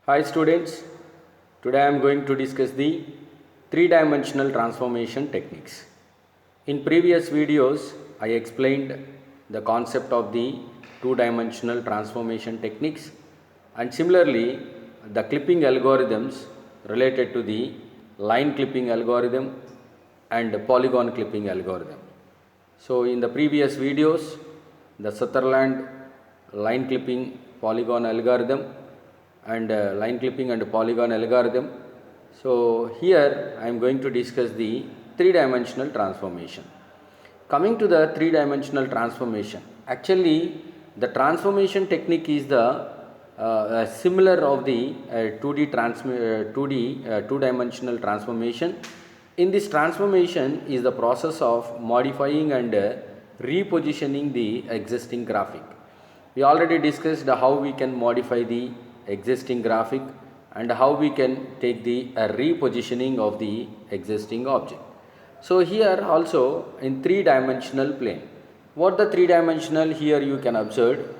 Hi students, today I am going to discuss the three-dimensional transformation techniques. In previous videos, I explained the concept of the two-dimensional transformation techniques and similarly the clipping algorithms related to the line clipping algorithm and polygon clipping algorithm. So in the previous videos, the Sutherland line clipping polygon algorithm and line clipping and polygon algorithm. So here I am going to discuss the three-dimensional transformation. Coming to the three-dimensional transformation, actually the transformation technique is the similar of the 2D two-dimensional transformation. In this transformation is the process of modifying and repositioning the existing graphic. We already discussed how we can modify the existing graphic and how we can take the repositioning of the existing object. So here also in three-dimensional plane. What the three-dimensional here you can observe.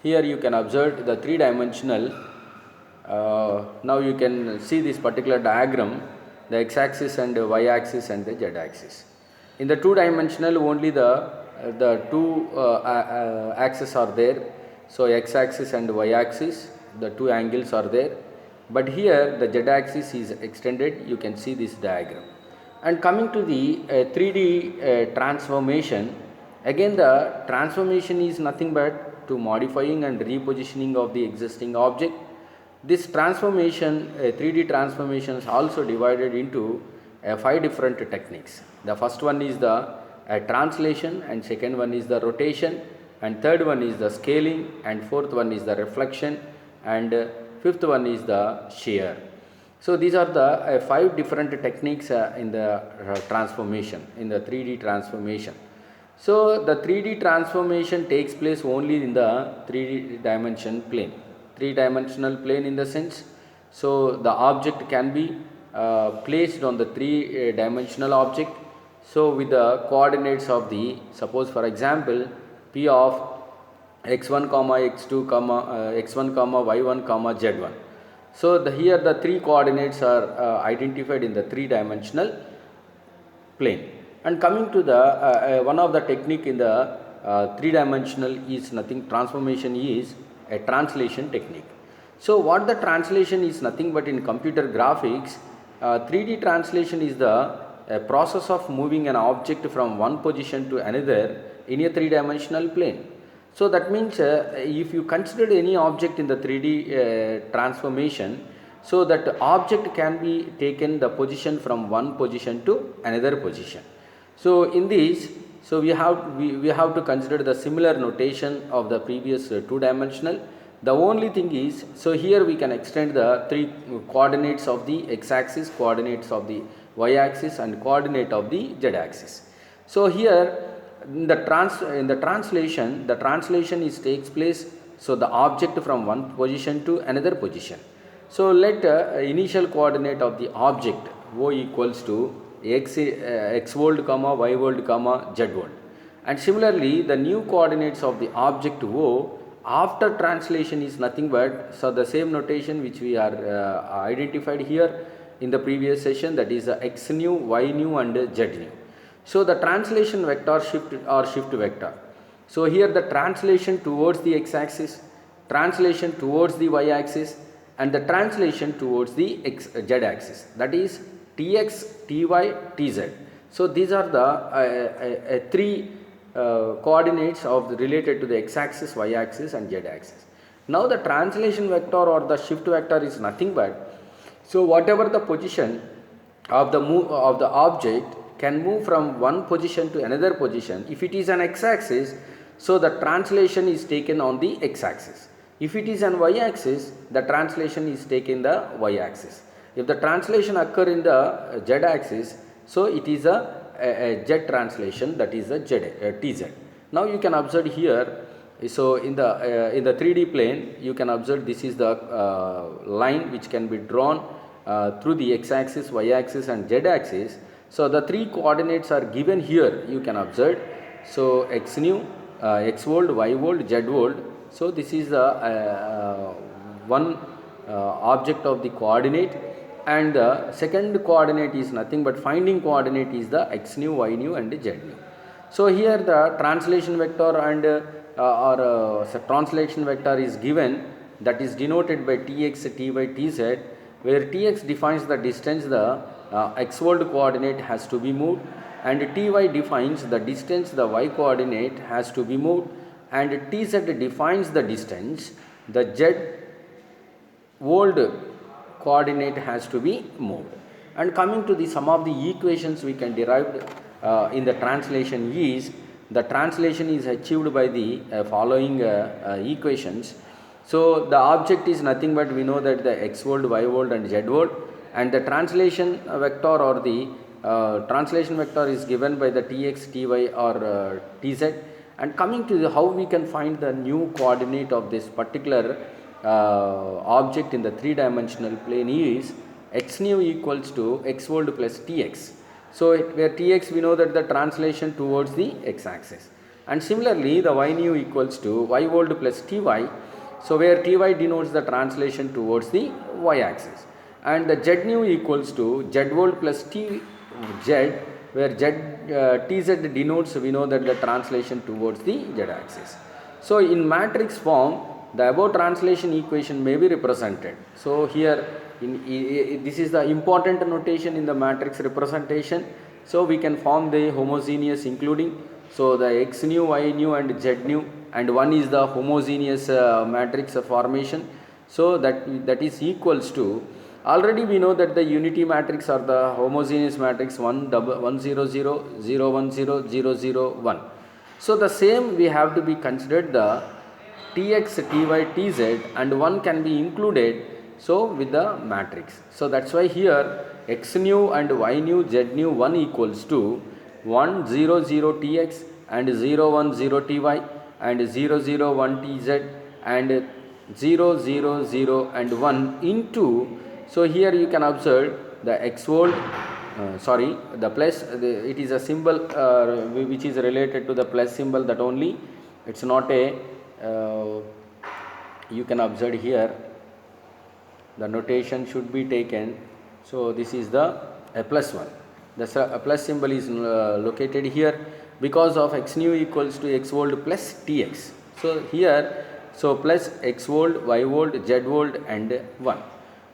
Here you can observe the three-dimensional. Now you can see this particular diagram, the x-axis and y-axis and the z-axis. In the two-dimensional only the two axes are there. So x-axis and y-axis, the two angles are there. But here the z-axis is extended. You can see this diagram. And coming to the 3D transformation, again the transformation is nothing but to modifying and repositioning of the existing object. This transformation, 3D transformation is also divided into 5 different techniques. The first one is the translation, and second one is the rotation, and third one is the scaling, and fourth one is the reflection, and fifth one is the shear. So these are the 5 different techniques in the transformation, in the 3D transformation. So the 3D transformation takes place only in the 3D dimension plane. 3-dimensional plane in the sense, so the object can be placed on the 3-dimensional object. So with the coordinates of the, suppose for example, p of x1 comma x2 comma x1 comma y1 comma z1. So here the 3 coordinates are identified in the 3-dimensional plane. And coming to the one of the technique in the 3-dimensional is nothing, transformation is a translation technique. So what the translation is nothing but in computer graphics, 3D translation is the process of moving an object from one position to another in a 3-dimensional plane. So that means if you consider any object in the 3D transformation, so that object can be taken the position from one position to another position. So in this, so we have to consider the similar notation of the previous 2-dimensional. The only thing is, so here we can extend the 3 coordinates of the x-axis, coordinates of the y-axis and coordinate of the z-axis. So here in the translation, the translation is takes place, so the object from one position to another position. So let initial coordinate of the object O equals to x world comma y world comma z world, and similarly the new coordinates of the object O after translation is nothing but, so the same notation which we are identified here in the previous session, that is x new, y new and z new. So the translation vector shift vector. So here the translation towards the x-axis, translation towards the y-axis and the translation towards the z-axis, that is tx, ty, tz. So these are the 3 coordinates of related to the x-axis, y-axis and z-axis. Now the translation vector or the shift vector is nothing but, so whatever the position of the object can move from one position to another position. If it is an x-axis, so the translation is taken on the x-axis. If it is an y-axis, the translation is taken the y-axis. If the translation occur in the z-axis, so it is a z translation, that is a tz. Now you can observe here, so in the 3D plane you can observe this is the line which can be drawn through the x-axis, y-axis and z-axis. So the 3 coordinates are given here, you can observe. So x new, x world, y world, z world. So this is the one object of the coordinate, and the second coordinate is nothing but finding coordinate is the x nu, y nu and z nu. So here the translation vector and translation vector is given, that is denoted by tx, ty, tz, where tx defines the distance the x world coordinate has to be moved, and ty defines the distance the y coordinate has to be moved, and tz defines the distance the z world coordinate has to be moved. And coming to the some of the equations we can derive in the translation is, the translation is achieved by the following equations. So the object is nothing but we know that the x world, y world and z world, and the translation vector or the translation vector is given by the tx, ty or tz. And coming to the how we can find the new coordinate of this particular object in the three dimensional plane is x nu equals to x world plus tx. So where tx we know that the translation towards the x axis, and similarly the y nu equals to y world plus ty. So where ty denotes the translation towards the y axis, and the z nu equals to z world plus tz, where tz denotes we know that the translation towards the z axis. So in matrix form the above translation equation may be represented. So here this is the important notation in the matrix representation. So we can form the homogeneous including, so the x nu, y nu and z nu, and one is the homogeneous matrix formation. So that is equals to, already we know that the unity matrix or the homogeneous matrix 1 0 0 0 1 0 0 0 1. So the same we have to be considered the tx, ty, tz, and one can be included so with the matrix. So that's why here x nu and y nu, z nu 1 equals to 1 0 0 tx and 0 1 0 ty and 0 0 1 tz and 0 0 0 and 1 into, so here you can observe the x world, the plus, it is a symbol which is related to the plus symbol, that only, it's not a you can observe here the notation should be taken. So this is the plus 1, the plus symbol is located here because of x nu equals to x world plus tx. So here, so plus x world, y world, z world and 1.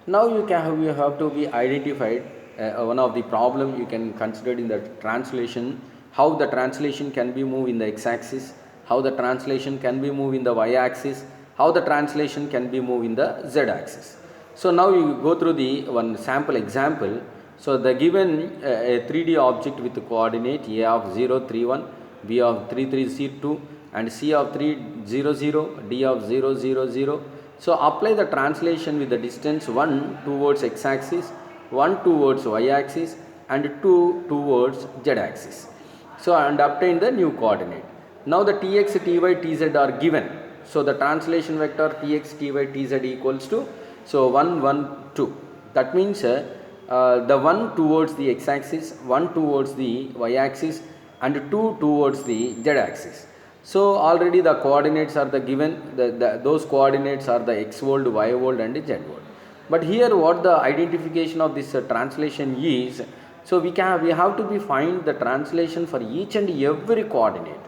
Now you have to be identified one of the problem you can consider in the translation, how the translation can be moved in the x axis, how the translation can be moved in the y axis, how the translation can be moved in the z axis. So now you go through the one sample example. So the given a 3D object with coordinate a of 0 3 1, b of 3 3 0 2 and c of 3 0 0, d of 0 0 0. So apply the translation with the distance 1 towards x axis, 1 towards y axis and 2 towards z axis. So and obtain the new coordinate. Now the tx, ty, tz are given. So the translation vector tx, ty, tz equals to, so 1 1 2. That means the 1 towards the x axis, 1 towards the y axis and 2 towards the z axis. So already the coordinates are the given, those coordinates are the x world, y world and z world. But here what the identification of this translation is, so we have to be find the translation for each and every coordinate.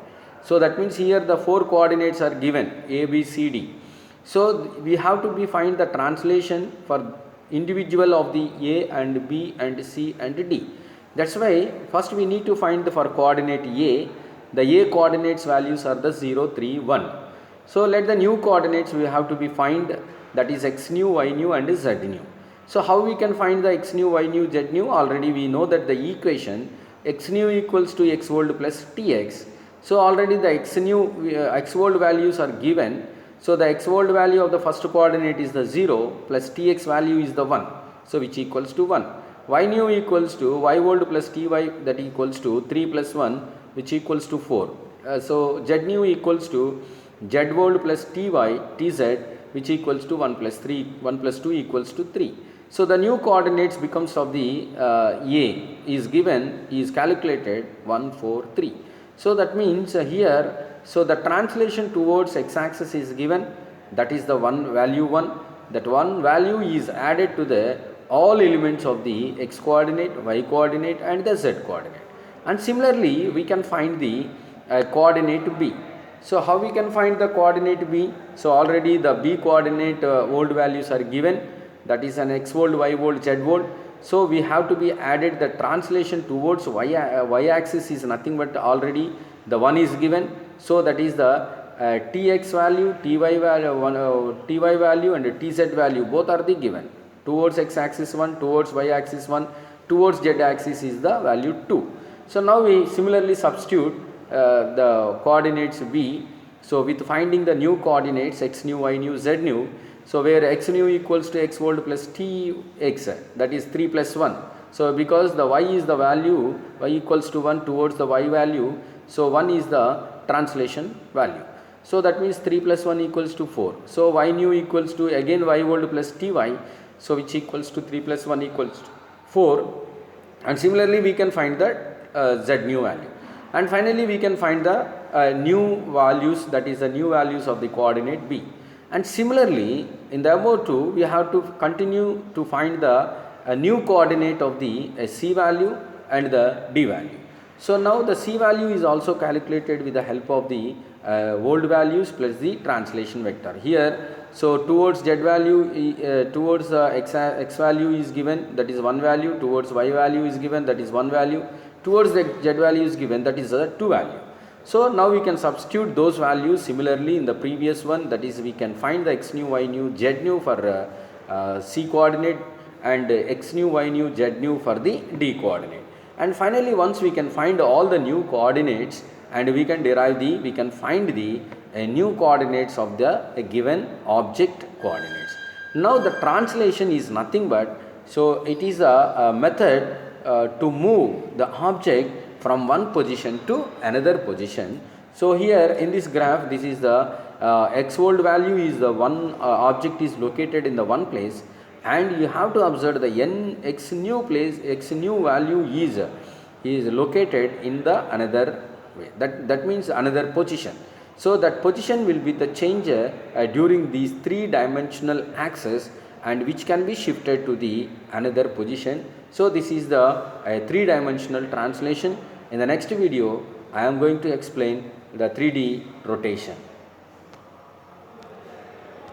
So that means here the 4 coordinates are given a, b, c, d. So we have to be find the translation for individual of the a and b and c and d. That's why first we need to find the for coordinate a, the a coordinates values are the 0 3 1. So let the new coordinates we have to be find, that is x nu, y nu and z nu. So how we can find the x nu, y nu, z nu? Already we know that the equation x nu equals to x world plus tx. So already the x nu x world values are given. So the x world value of the first coordinate is the 0 plus tx value is the 1. So which equals to 1. Y nu equals to y world plus ty, that equals to 3 plus 1 which equals to 4. So z nu equals to z world plus ty, tz which equals to 1 plus 3, 1 plus 2 equals to 3. So the new coordinates becomes of the a is given, is calculated 1 4 3. So that means here So the translation towards x-axis is given, that is the one value 1. That one value is added to the all elements of the x coordinate, y coordinate and the z coordinate. And similarly we can find the coordinate b. So how we can find the coordinate b? So already the b coordinate old values are given, that is an x volt, y volt, z volt. So we have to be added the translation towards y axis is nothing but already the 1 is given. So that is the tx value, ty value and tz value both are the given. Towards x axis 1, towards y axis 1, towards z axis is the value 2. So now we similarly substitute the coordinates b. So with finding the new coordinates x nu, y nu, z nu. So where x nu equals to x volt plus tx, that is 3 plus 1. So because the y is the value, y equals to 1 towards the y value. So 1 is the translation value. So that means 3 plus 1 equals to 4. So y nu equals to again y volt plus ty. So which equals to 3 plus 1 equals to 4. And similarly we can find the z nu value. And finally we can find the new values, that is the new values of the coordinate b. And similarly in the above two we have to continue to find the new coordinate of the c value and the d value. So now the c value is also calculated with the help of the old values plus the translation vector. Here, so towards z value, towards x value is given, that is one value, towards y value is given, that is one value, towards the z value is given, that is a 2 value. So now we can substitute those values similarly in the previous one, that is we can find the x nu, y nu, z nu for c coordinate and x nu, y nu, z nu for the d coordinate. And finally once we can find all the new coordinates and we can derive the, we can find the new coordinates of the given object coordinates. Now the translation is nothing but, so it is a method to move the object from one position to another position. So here in this graph, this is the x volt value is the one object is located in the one place, and you have to observe the n x new place, x new value is located in the another way, that means another position. So that position will be the change during these 3-dimensional axis, and which can be shifted to the another position. So this is the 3-dimensional translation. In the next video I am going to explain the 3D rotation.